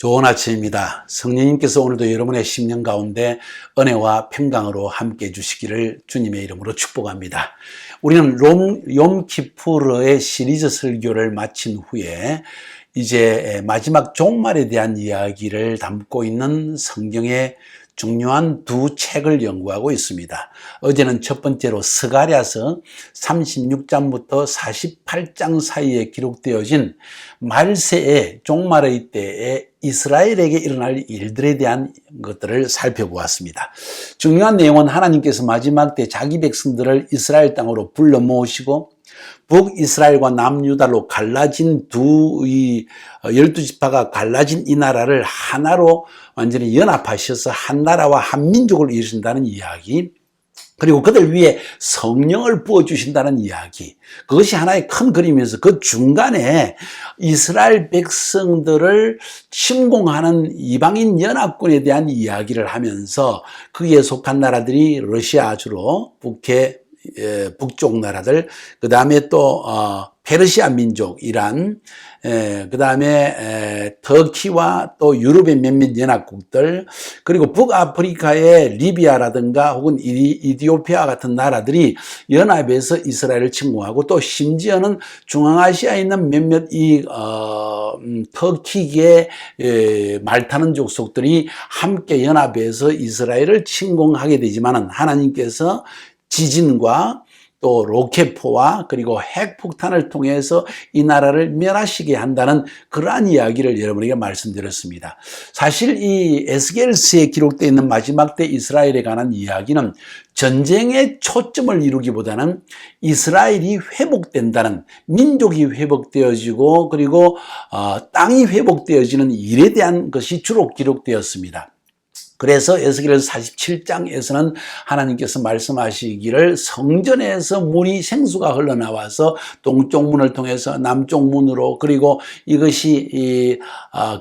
좋은 아침입니다. 성령님께서 오늘도 여러분의 심령 가운데 은혜와 평강으로 함께 해주시기를 주님의 이름으로 축복합니다. 우리는 욤키푸르의 시리즈 설교를 마친 후에 이제 마지막 종말에 대한 이야기를 담고 있는 성경의 중요한 두 책을 연구하고 있습니다. 어제는 첫 번째로 스가랴서 36장부터 48장 사이에 기록되어진 말세의 종말의 때에 이스라엘에게 일어날 일들에 대한 것들을 살펴보았습니다. 중요한 내용은 하나님께서 마지막 때 자기 백성들을 이스라엘 땅으로 불러 모으시고 북이스라엘과 남유다로 갈라진 12지파가 갈라진 이 나라를 하나로 완전히 연합하셔서 한 나라와 한 민족을 이루신다는 이야기, 그리고 그들 위에 성령을 부어주신다는 이야기, 그것이 하나의 큰 그림이어서 그 중간에 이스라엘 백성들을 침공하는 이방인 연합군에 대한 이야기를 하면서 거기에 속한 나라들이 러시아 주로 북쪽 나라들, 그 다음에 또 페르시아 민족, 이란, 그 다음에 터키와 또 유럽의 몇몇 연합국들, 그리고 북아프리카의 리비아라든가 혹은 이디오피아 같은 나라들이 연합해서 이스라엘을 침공하고, 또 심지어는 중앙아시아에 있는 몇몇 터키계 말 타는 족속들이 함께 연합해서 이스라엘을 침공하게 되지만은 하나님께서 지진과 또 로켓포와 그리고 핵폭탄을 통해서 이 나라를 멸하시게 한다는 그러한 이야기를 여러분에게 말씀드렸습니다. 사실 이 에스겔서에 기록되어 있는 마지막 때 이스라엘에 관한 이야기는 전쟁에 초점을 이루기보다는 이스라엘이 회복된다는, 민족이 회복되어지고 그리고 땅이 회복되어지는 일에 대한 것이 주로 기록되었습니다. 그래서 에스겔서 47장에서는 하나님께서 말씀하시기를 성전에서 물이 생수가 흘러나와서 동쪽 문을 통해서 남쪽 문으로, 그리고 이것이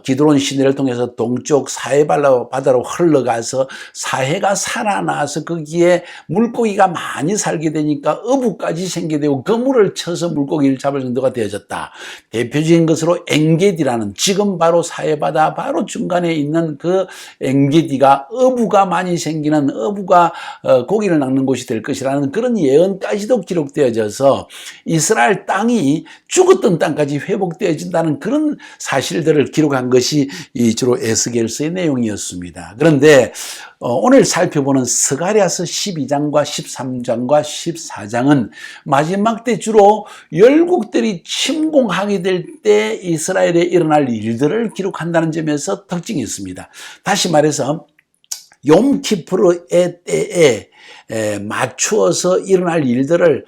기드론 시내를 통해서 동쪽 사해 바다로 흘러가서 사해가 살아나서 거기에 물고기가 많이 살게 되니까 어부까지 생기게 되고 그 물을 쳐서 물고기를 잡을 정도가 되어졌다. 대표적인 것으로 엥게디라는, 지금 바로 사해 바다 바로 중간에 있는 그 엥게디가 어부가 많이 생기는, 어부가 고기를 낚는 곳이 될 것이라는 그런 예언까지도 기록되어져서 이스라엘 땅이 죽었던 땅까지 회복되어진다는 그런 사실들을 기록한 것이 주로 에스겔서의 내용이었습니다. 그런데 오늘 살펴보는 스가랴서 12장과 13장과 14장은 마지막 때 주로 열국들이 침공하게 될 때 이스라엘에 일어날 일들을 기록한다는 점에서 특징이 있습니다. 다시 말해서 욤키푸르의 때에 맞추어서 일어날 일들을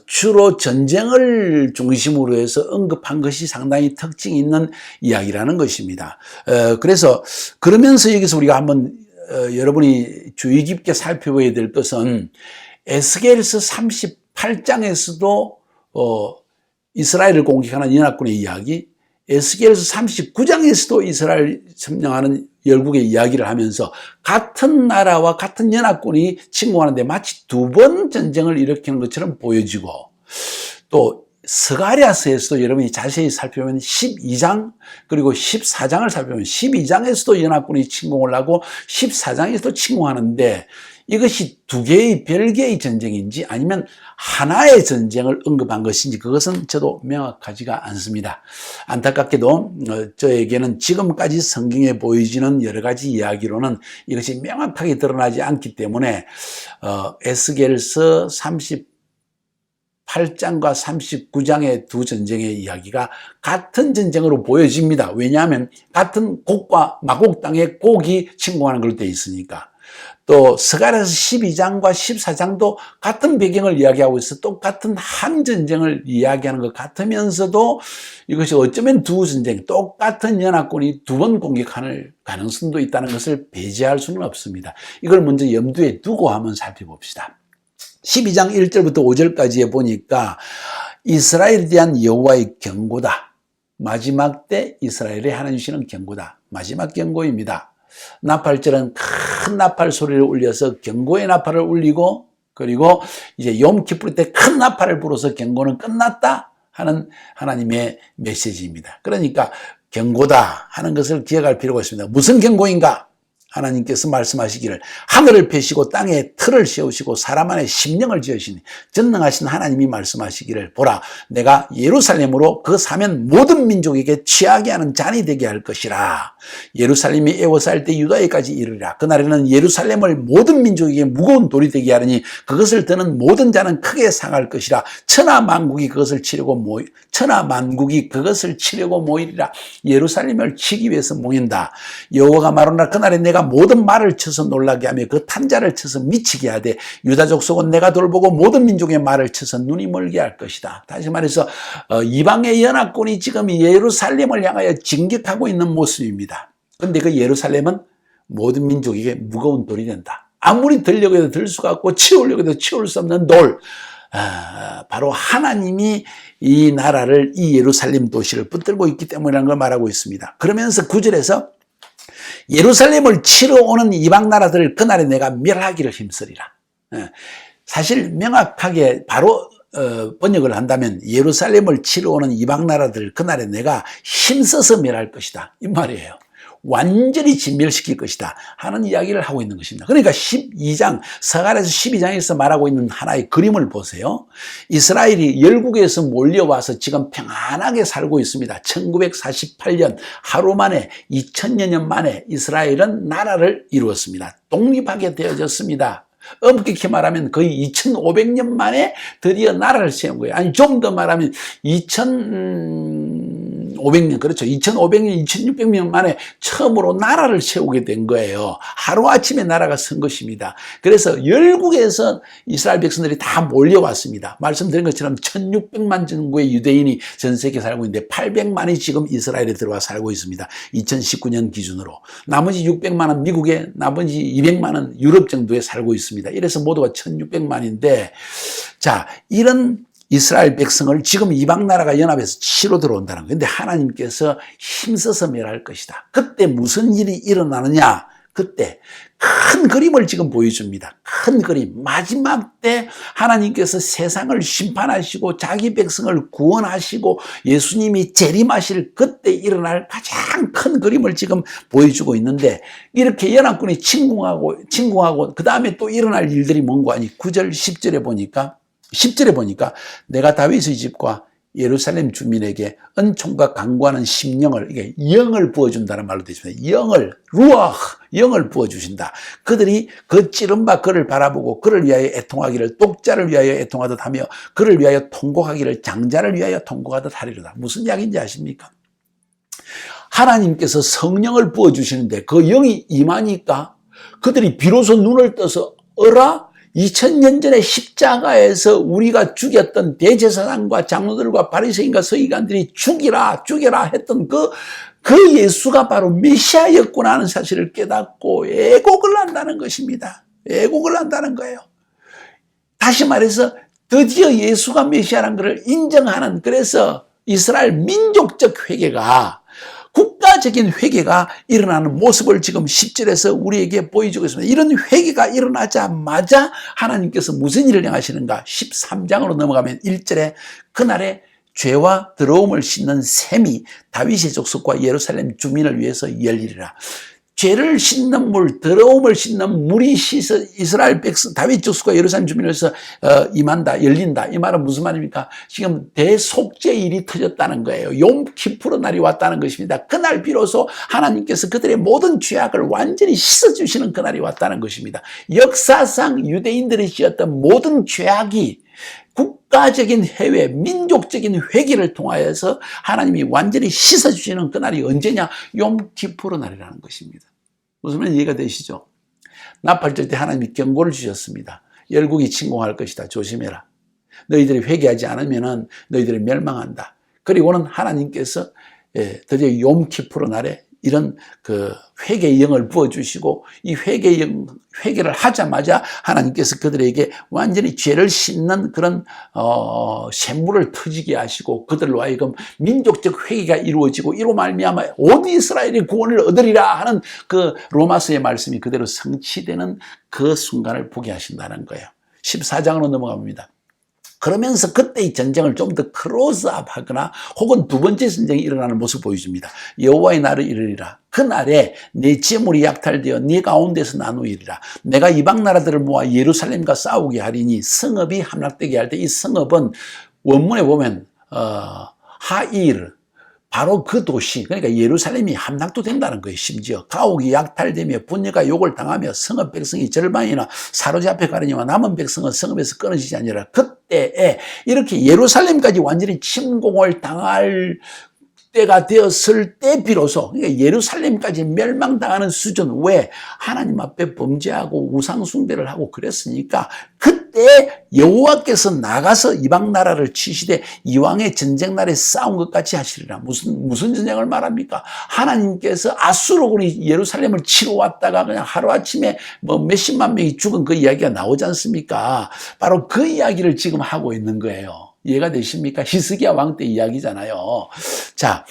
주로 전쟁을 중심으로 해서 언급한 것이 상당히 특징이 있는 이야기라는 것입니다. 그래서 그러면서 여기서 우리가 한번 여러분이 주의 깊게 살펴봐야 될 것은 에스겔서 38장에서도 이스라엘을 공격하는 연합군의 이야기, 에스겔서 39장에서도 이스라엘 점령하는 열국의 이야기를 하면서 같은 나라와 같은 연합군이 침공하는데 마치 두 번 전쟁을 일으키는 것처럼 보여지고, 또 스가랴서에서도 여러분이 자세히 살펴보면 12장 그리고 14장을 살펴보면 12장에서도 연합군이 침공을 하고 14장에서도 침공하는데 이것이 두 개의 별개의 전쟁인지 아니면 하나의 전쟁을 언급한 것인지 그것은 저도 명확하지가 않습니다. 안타깝게도 저에게는 지금까지 성경에 보여지는 여러 가지 이야기로는 이것이 명확하게 드러나지 않기 때문에 에스겔서 38장과 39장의 두 전쟁의 이야기가 같은 전쟁으로 보여집니다. 왜냐하면 같은 곡과 마곡 땅에 곡이 침공하는 걸로 되어 있으니까. 또 스가랴서 12장과 14장도 같은 배경을 이야기하고 있어 똑같은 한 전쟁을 이야기하는 것 같으면서도 이것이 어쩌면 두 전쟁, 똑같은 연합군이 두 번 공격할 가능성도 있다는 것을 배제할 수는 없습니다. 이걸 먼저 염두에 두고 한번 살펴봅시다. 12장 1절부터 5절까지에 보니까 이스라엘에 대한 여호와의 경고다. 마지막 때 이스라엘에 하나님 주시는 경고다. 마지막 경고입니다. 나팔절은 큰 나팔 소리를 울려서 경고의 나팔을 울리고, 그리고 이제 욤키푸르 때 큰 나팔을 불어서 경고는 끝났다 하는 하나님의 메시지입니다. 그러니까 경고다 하는 것을 기억할 필요가 있습니다. 무슨 경고인가? 하나님께서 말씀하시기를 하늘을 펴시고 땅에 틀을 세우시고 사람 안에 심령을 지으시니 전능하신 하나님이 말씀하시기를 보라 내가 예루살렘으로 그 사면 모든 민족에게 취하게 하는 잔이 되게 할 것이라. 예루살렘이 애워싸일 때 유다에까지 이르리라. 그날에는 예루살렘을 모든 민족에게 무거운 돌이 되게 하리니 그것을 드는 모든 자는 크게 상할 것이라. 천하만국이 그것을 치려고 모이리라. 예루살렘을 치기 위해서 모인다. 여호와가 말하노라 그날에 내가 모든 말을 쳐서 놀라게 하며 그 탄자를 쳐서 미치게 하되 유다 족속은 내가 돌보고 모든 민족의 말을 쳐서 눈이 멀게 할 것이다. 다시 말해서 이방의 연합군이 지금 예루살렘을 향하여 진격하고 있는 모습입니다. 그런데 그 예루살렘은 모든 민족에게 무거운 돌이 된다. 아무리 들려고 해도 들 수가 없고 치우려고 해도 치울 수 없는 돌. 바로 하나님이 이 나라를 이 예루살렘 도시를 붙들고 있기 때문이라는 걸 말하고 있습니다. 그러면서 9절에서 예루살렘을 치러 오는 이방 나라들을 그날에 내가 멸하기를 힘쓰리라. 사실 명확하게 바로 번역을 한다면 예루살렘을 치러 오는 이방 나라들 그날에 내가 힘써서 멸할 것이다 이 말이에요. 완전히 진멸시킬 것이다 하는 이야기를 하고 있는 것입니다. 그러니까 12장 서갈에서 12장에서 말하고 있는 하나의 그림을 보세요. 이스라엘이 열국에서 몰려와서 지금 평안하게 살고 있습니다. 1948년 하루 만에 2000여 년 만에 이스라엘은 나라를 이루었습니다. 독립하게 되어졌습니다. 엄격히 말하면 거의 2500년 만에 드디어 나라를 세운 거예요. 아니 좀 더 말하면 2500년, 그렇죠. 2500년, 2600년 만에 처음으로 나라를 세우게 된 거예요. 하루아침에 나라가 선 것입니다. 그래서 열국에서 이스라엘 백성들이 다 몰려왔습니다. 말씀드린 것처럼 1600만 정도의 유대인이 전 세계에 살고 있는데 800만이 지금 이스라엘에 들어와 살고 있습니다. 2019년 기준으로. 나머지 600만은 미국에, 나머지 200만은 유럽 정도에 살고 있습니다. 이래서 모두가 1600만인데, 자, 이런 이스라엘 백성을 지금 이방 나라가 연합해서 치러 들어온다는 거예요. 그런데 하나님께서 힘써서 멸할 것이다. 그때 무슨 일이 일어나느냐? 그때 큰 그림을 지금 보여줍니다. 큰 그림. 마지막 때 하나님께서 세상을 심판하시고 자기 백성을 구원하시고 예수님이 재림하실 그때 일어날 가장 큰 그림을 지금 보여주고 있는데 이렇게 연합군이 침공하고 그 다음에 또 일어날 일들이 뭔가 하니 9절 10절에 보니까 내가 다윗의 집과 예루살렘 주민에게 은총과 강구하는 심령을, 이게 영을 부어준다는 말로 되어 있습니다. 영을 부어주신다. 그들이 그 찌른 바 그를 바라보고 그를 위하여 애통하기를 독자를 위하여 애통하듯 하며 그를 위하여 통곡하기를 장자를 위하여 통곡하듯 하리로다. 무슨 이야기인지 아십니까? 하나님께서 성령을 부어주시는데 그 영이 임하니까 그들이 비로소 눈을 떠서 2000년 전에 십자가에서 우리가 죽였던 대제사장과 장로들과 바리새인과 서기관들이 죽이라 했던 그 예수가 바로 메시아였구나 하는 사실을 깨닫고 애곡을 한다는 것입니다. 애곡을 한다는 거예요. 다시 말해서 드디어 예수가 메시아라는 것을 인정하는, 그래서 이스라엘 민족적 회개가, 국가적인 회개가 일어나는 모습을 지금 10절에서 우리에게 보여주고 있습니다. 이런 회개가 일어나자마자 하나님께서 무슨 일을 행하시는가? 13장으로 넘어가면 1절에 그날에 죄와 더러움을 씻는 샘이 다윗의 족속과 예루살렘 주민을 위해서 열리리라. 죄를 씻는 물, 더러움을 씻는 물이 이스라엘 백성, 다윗 족속과 예루살렘 주민에서 임한다, 열린다. 이 말은 무슨 말입니까? 지금 대속죄일이 터졌다는 거예요. 욤키푸르 날이 왔다는 것입니다. 그날 비로소 하나님께서 그들의 모든 죄악을 완전히 씻어주시는 그날이 왔다는 것입니다. 역사상 유대인들이 지었던 모든 죄악이 국가적인 회개, 민족적인 회개를 통하여서 하나님이 완전히 씻어주시는 그날이 언제냐? 욤키푸르 날이라는 것입니다. 무슨 말인지 이해가 되시죠? 나팔절 때 하나님이 경고를 주셨습니다. 열국이 침공할 것이다. 조심해라. 너희들이 회개하지 않으면 너희들이 멸망한다. 그리고는 하나님께서 드디어 욤키푸르 날에 이런 그 회개의 영을 부어주시고 이 회개를 하자마자 하나님께서 그들에게 완전히 죄를 씻는 그런 샘물을 터지게 하시고 그들로 하여금 민족적 회개가 이루어지고 이로 말미암아 온 이스라엘이 구원을 얻으리라 하는 그 로마서의 말씀이 그대로 성취되는 그 순간을 보게 하신다는 거예요. 14장으로 넘어갑니다. 그러면서 그때의 전쟁을 좀 더 크로스업하거나 혹은 두 번째 전쟁이 일어나는 모습을 보여줍니다. 여호와의 날을 이르리라. 그날에 내 재물이 약탈되어 네 가운데서 나누이리라. 내가 이방 나라들을 모아 예루살렘과 싸우게 하리니 성읍이 함락되게 할 때 이 성읍은 원문에 보면 하일 바로 그 도시, 그러니까 예루살렘이 함락도 된다는 거예요. 심지어 가옥이 약탈되며 분녀가 욕을 당하며 성읍 백성이 절반이나 사로잡혀 가려니와 남은 백성은 성읍에서 끊어지지 아니라 그때에 이렇게 예루살렘까지 완전히 침공을 당할 때가 되었을 때 비로소, 그러니까 예루살렘까지 멸망당하는 수준. 왜? 하나님 앞에 범죄하고 우상 숭배를 하고 그랬으니까 그때 여호와께서 나가서 이방 나라를 치시되 이왕의 전쟁 날에 싸운 것 같이 하시리라. 무슨 전쟁을 말합니까? 하나님께서 아수르군이 예루살렘을 치러 왔다가 그냥 하루아침에 뭐 몇십만 명이 죽은 그 이야기가 나오지 않습니까? 바로 그 이야기를 지금 하고 있는 거예요. 이해가 되십니까? 히스기야 왕 때 이야기잖아요. 자,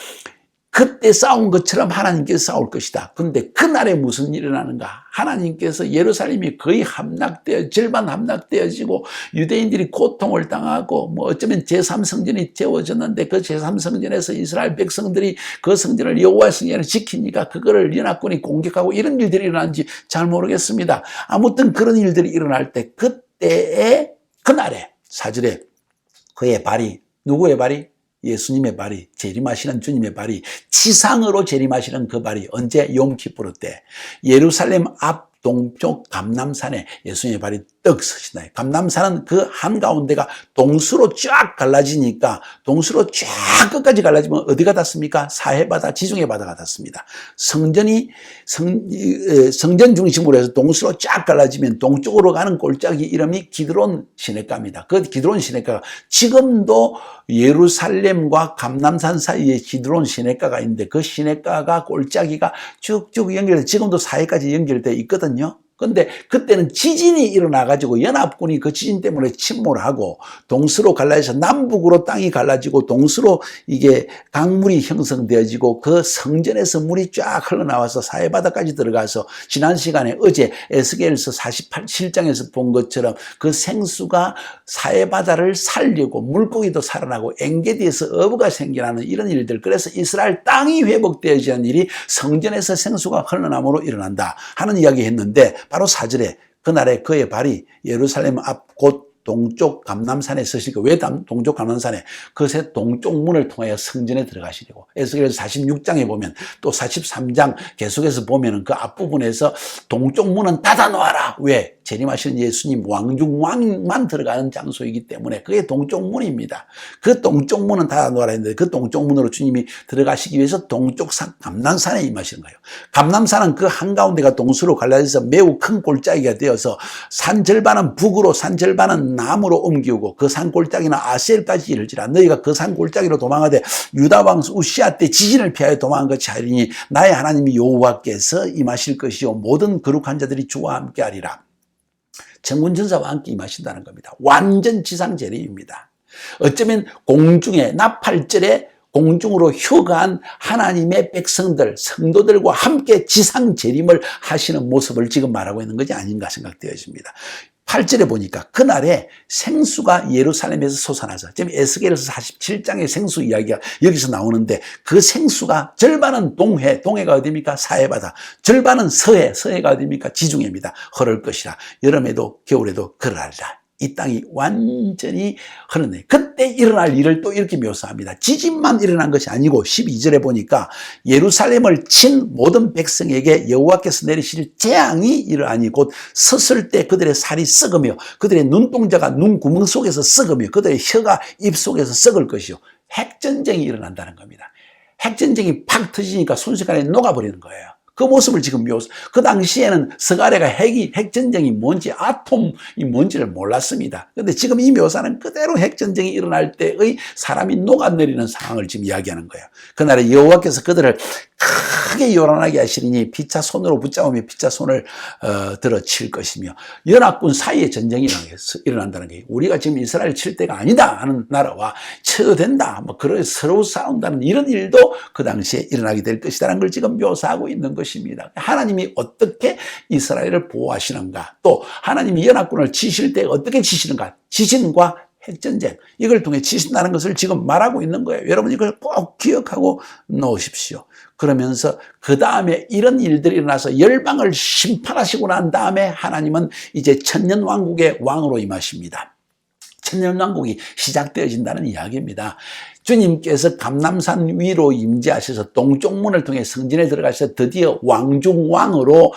그때 싸운 것처럼 하나님께서 싸울 것이다. 그런데 그날에 무슨 일이 일어나는가? 하나님께서 예루살렘이 거의 절반 함락되어지고 유대인들이 고통을 당하고 뭐 어쩌면 제3성전이 재워졌는데 그 제3성전에서 이스라엘 백성들이 그 성전을 여호와의 성전을 지키니까 그거를 연합군이 공격하고 이런 일들이 일어난지 잘 모르겠습니다. 아무튼 그런 일들이 일어날 때 그때에 그날에 4절에 그의 발이, 누구의 발이? 예수님의 발이, 재림하시는 주님의 발이, 지상으로 재림하시는 그 발이 언제? 욤키푸르 때 예루살렘 앞 동쪽 감람산에 예수님의 발이 떡 서신다. 감람산은 그 한가운데가 동수로 쫙 갈라지니까 동수로 쫙 끝까지 갈라지면 어디가 닿습니까? 사해바다, 지중해 바다가 닿습니다. 성전 중심으로 해서 동수로 쫙 갈라지면 동쪽으로 가는 골짜기 이름이 기드론 시내가입니다. 그 기드론 시내가가 지금도 예루살렘과 감람산 사이에 기드론 시내가가 있는데 그 시내가가 골짜기가 쭉쭉 연결돼 지금도 사해까지 연결돼 있거든요. 근데 그때는 지진이 일어나가지고 연합군이 그 지진 때문에 침몰을 하고 동서로 갈라져서 남북으로 땅이 갈라지고 동서로 이게 강물이 형성되어지고 그 성전에서 물이 쫙 흘러나와서 사해바다까지 들어가서 지난 시간에 어제 에스겔서 47장에서 본 것처럼 그 생수가 사해바다를 살리고 물고기도 살아나고 엥게디에서 어부가 생겨나는 이런 일들. 그래서 이스라엘 땅이 회복되어지는 일이 성전에서 생수가 흘러남으로 일어난다 하는 이야기 했는데 바로 4절에 그날에 그의 발이 예루살렘 앞 곧 동쪽 감람산에 서시고 왜 동쪽 감람산에? 그새 동쪽 문을 통하여 성전에 들어가시려고. 에스겔서 46장에 보면 또 43장 계속해서 보면은 그 앞부분에서 동쪽 문은 닫아 놓아라. 왜? 재림하시는 예수님 왕중왕만 들어가는 장소이기 때문에 그게 동쪽 문입니다. 그 동쪽 문은 닫아 놓아라 했는데 그 동쪽 문으로 주님이 들어가시기 위해서 동쪽 산 감람산에 임하시는 거예요. 감람산은 그 한가운데가 동서로 갈라져서 매우 큰 골짜기가 되어서 산 절반은 북으로 산 절반은 남으로 옮기고 그 산 골짜기는 아셀까지 이르지라. 너희가 그 산 골짜기로 도망하되 유다 왕 우시아 때 지진을 피하여 도망한 것이 하리니 나의 하나님이 여호와께서 임하실 것이요 모든 거룩한 자들이 주와 함께 하리라. 천군천사와 함께 임하신다는 겁니다. 완전 지상재림입니다. 어쩌면 공중에 나팔절에 공중으로 휴가한 하나님의 백성들, 성도들과 함께 지상재림을 하시는 모습을 지금 말하고 있는 것이 아닌가 생각되어집니다. 8절에 보니까 그날에 생수가 예루살렘에서 솟아나서 지금 에스겔서 47장의 생수 이야기가 여기서 나오는데 그 생수가 절반은 동해가 어디입니까? 사해바다. 절반은 서해가 어디입니까? 지중해입니다. 흐를 것이라. 여름에도 겨울에도 그러하리라. 이 땅이 완전히 흐르네. 그때 일어날 일을 또 이렇게 묘사합니다. 지진만 일어난 것이 아니고 12절에 보니까 예루살렘을 친 모든 백성에게 여호와께서 내리실 재앙이 이러하니 곧 섰을 때 그들의 살이 썩으며 그들의 눈동자가 눈구멍 속에서 썩으며 그들의 혀가 입 속에서 썩을 것이요. 핵전쟁이 일어난다는 겁니다. 핵전쟁이 팍 터지니까 순식간에 녹아버리는 거예요. 그 모습을 지금 그 당시에는 서가래가 핵전쟁이 뭔지, 아톰이 뭔지를 몰랐습니다. 그런데 지금 이 묘사는 그대로 핵전쟁이 일어날 때의 사람이 녹아내리는 상황을 지금 이야기하는 거예요. 그날에 여호와께서 그들을 크게 요란하게 하시리니 피차 손으로 붙잡으며 피차 손을 들어 칠 것이며 연합군 사이에 전쟁이 일어난다는 거예요. 우리가 지금 이스라엘 칠 때가 아니다 하는 나라와 쳐도 된다. 뭐 그런 서로 싸운다는 이런 일도 그 당시에 일어나게 될 것이라는 걸 지금 묘사하고 있는 것입니다. 하나님이 어떻게 이스라엘을 보호하시는가, 또 하나님이 연합군을 치실 때 어떻게 치시는가, 지진과 핵전쟁, 이걸 통해 치신다는 것을 지금 말하고 있는 거예요. 여러분 이걸 꼭 기억하고 놓으십시오. 그러면서 그 다음에 이런 일들이 일어나서 열방을 심판하시고 난 다음에 하나님은 이제 천년왕국의 왕으로 임하십니다. 천년왕국이 시작되어진다는 이야기입니다. 주님께서 감람산 위로 임재하셔서 동쪽 문을 통해 성전에 들어가셔서 드디어 왕중왕으로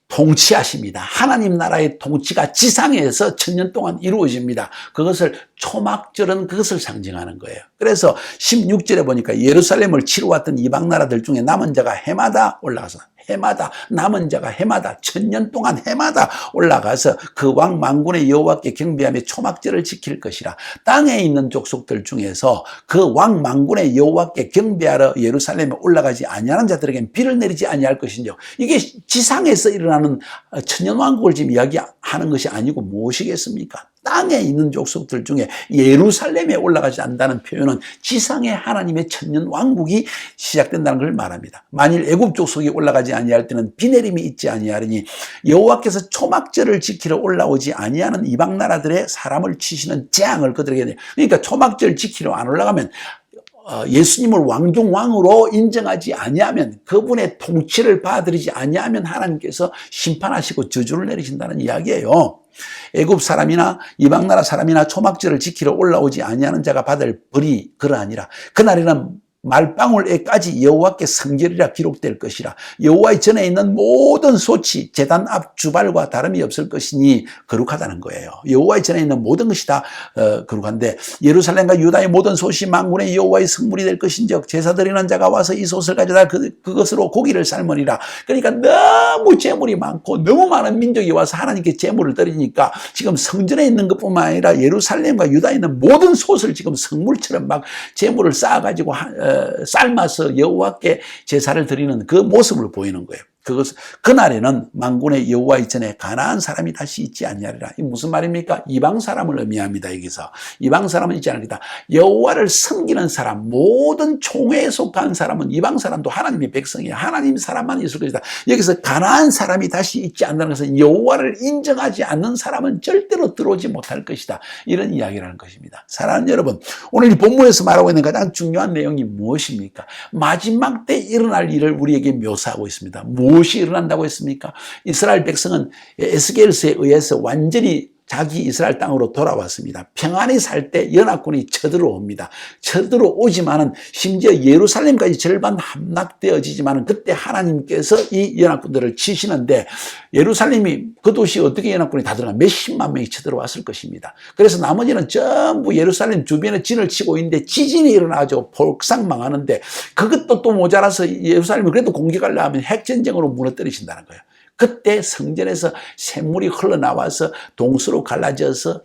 통치하십니다. 하나님 나라의 통치가 지상에서 천년 동안 이루어집니다. 그것을 초막절은 그것을 상징하는 거예요. 그래서 16절에 보니까 예루살렘을 치러 왔던 이방 나라들 중에 남은 자가 해마다 올라가서 남은 자가 해마다 천년 동안 해마다 올라가서 그 왕 만군의 여호와께 경배하며 초막절을 지킬 것이라. 땅에 있는 족속들 중에서 그 왕 만군의 여호와께 경배하러 예루살렘에 올라가지 아니하는 자들에게는 비를 내리지 아니할 것인즉, 이게 지상에서 일어나는 천년왕국을 지금 이야기하는 것이 아니고 무엇이겠습니까? 땅에 있는 족속들 중에 예루살렘에 올라가지 않는다는 표현은 지상의 하나님의 천년왕국이 시작된다는 걸 말합니다. 만일 애굽 족속이 올라가지 아니할 때는 비 내림이 있지 아니하리니 여호와께서 초막절을 지키러 올라오지 아니하는 이방 나라들의 사람을 치시는 재앙을 그들에게 내요. 그러니까 초막절 지키러 안 올라가면, 예수님을 왕중왕으로 인정하지 아니하면, 그분의 통치를 받아들이지 아니하면 하나님께서 심판하시고 저주를 내리신다는 이야기예요. 애굽 사람이나 이방 나라 사람이나 초막절을 지키러 올라오지 아니하는 자가 받을 벌이 그러하니라. 그날에는 말방울에까지 여호와께 성결이라 기록될 것이라. 여호와의 전에 있는 모든 소치 제단 앞 주발과 다름이 없을 것이니 거룩하다는 거예요. 여호와의 전에 있는 모든 것이 다 거룩한데, 예루살렘과 유다의 모든 솥이 만군의 여호와의 성물이 될 것인즉 제사 드리는 자가 와서 이 솥을 가져다 그것으로 고기를 삶으리라. 그러니까 너무 재물이 많고 너무 많은 민족이 와서 하나님께 재물을 드리니까 지금 성전에 있는 것뿐만 아니라 예루살렘과 유다에 있는 모든 솥을 지금 성물처럼 막 재물을 쌓아가지고 삶아서 여호와께 제사를 드리는 그 모습을 보이는 거예요. 그날에는 만군의 여호와의 전에 가나안 사람이 다시 있지 아니하리라. 이 무슨 말입니까? 이방 사람을 의미합니다. 여기서 이방 사람은 있지 않겠다. 여호와를 섬기는 사람, 모든 총회에 속한 사람은, 이방 사람도 하나님의 백성이야. 하나님 사람만 있을 것이다. 여기서 가나안 사람이 다시 있지 않는다는 것은 여호와를 인정하지 않는 사람은 절대로 들어오지 못할 것이다. 이런 이야기라는 것입니다. 사랑하는 여러분, 오늘 이 본문에서 말하고 있는 가장 중요한 내용이 무엇입니까? 마지막 때 일어날 일을 우리에게 묘사하고 있습니다. 무엇이 일어난다고 했습니까? 이스라엘 백성은 에스겔서에 의해서 완전히 자기 이스라엘 땅으로 돌아왔습니다. 평안히 살 때 연합군이 쳐들어옵니다. 쳐들어오지만은 심지어 예루살렘까지 절반 함락되어지지만은 그때 하나님께서 이 연합군들을 치시는데, 예루살렘이 그 도시에 어떻게 연합군이 다 들어가 몇십만 명이 쳐들어왔을 것입니다. 그래서 나머지는 전부 예루살렘 주변에 진을 치고 있는데 지진이 일어나죠. 폭삭 망하는데, 그것도 또 모자라서 예루살렘을 그래도 공격하려 하면 핵전쟁으로 무너뜨리신다는 거예요. 그때 성전에서 샘물이 흘러나와서 동서로 갈라져서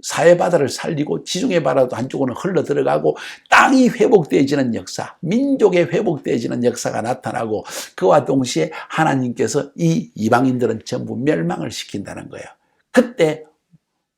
사해바다를 살리고 지중해 바다도 한쪽으로 흘러 들어가고 땅이 회복되어지는 역사, 민족의 회복되어지는 역사가 나타나고, 그와 동시에 하나님께서 이 이방인들은 전부 멸망을 시킨다는 거예요. 그때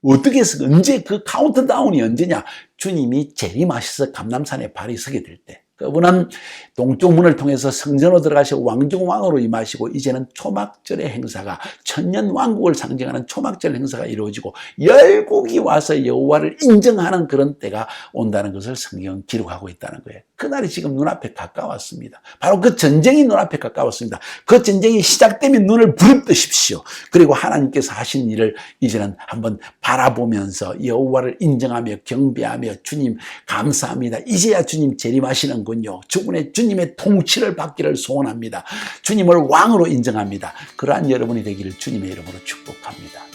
어떻게 해서, 언제, 그 카운트다운이 언제냐? 주님이 재림하셔서 감람산에 발이 서게 될 때, 그분은 동쪽 문을 통해서 성전으로 들어가시고 왕중왕으로 임하시고, 이제는 초막절의 행사가, 천년왕국을 상징하는 초막절 행사가 이루어지고 열국이 와서 여호와를 인정하는 그런 때가 온다는 것을 성경은 기록하고 있다는 거예요. 그날이 지금 눈앞에 가까웠습니다. 바로 그 전쟁이 눈앞에 가까웠습니다. 그 전쟁이 시작되면 눈을 부릅뜨십시오. 그리고 하나님께서 하신 일을 이제는 한번 바라보면서 여호와를 인정하며 경배하며, 주님 감사합니다, 이제야 주님 재림하시는군요, 주님의 통치를 받기를 소원합니다, 주님을 왕으로 인정합니다. 그러한 여러분이 되기를 주님의 이름으로 축복합니다.